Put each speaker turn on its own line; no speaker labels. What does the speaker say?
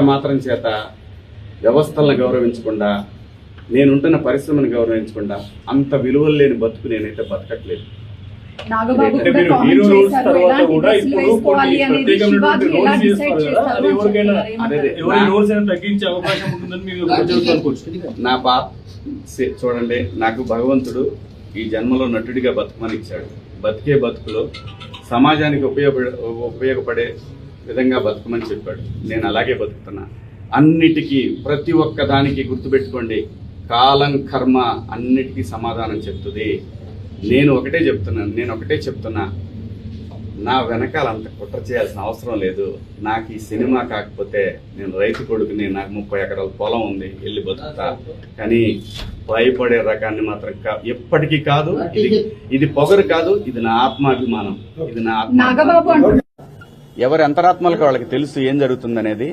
మాత్రం చేత వ్యవస్థలను గౌరవించకుండా, నేనుంటున్న పరిశ్రమను గౌరవించకుండా అంత విలువలు లేని బతుకు నేనైతే బతకట్లేదు. చూడండి, నాకు భగవంతుడు ఈ జన్మలో నటుడిగా బతుకమని ఇచ్చాడు. బతికే బతుకులో సమాజానికి ఉపయోగపడే విధంగా బతుకమని చెప్పాడు. నేను అలాగే బతుకుతున్నా. అన్నిటికీ, ప్రతి ఒక్క దానికి గుర్తుపెట్టుకోండి, కాలం కర్మ అన్నిటికీ సమాధానం చెప్తుంది. నేను ఒకటే చెప్తున్నా, నా వెనకాల అంత కుట్ర చేయాల్సిన అవసరం లేదు. నాకు ఈ సినిమా కాకపోతే నేను రైతు కొడుకుని, నాకు 30 ఎకరాల పొలం ఉంది, వెళ్ళి బతుకుతా. కానీ భయపడే రకాన్ని మాత్రం ఎప్పటికీ కాదు. ఇది పొగరు కాదు, ఇది నా ఆత్మాభిమానం. ఇది నా ఆత్మ. ఎవరి అంతరాత్మలకు వాళ్ళకి తెలుసు ఏం జరుగుతుందనేది.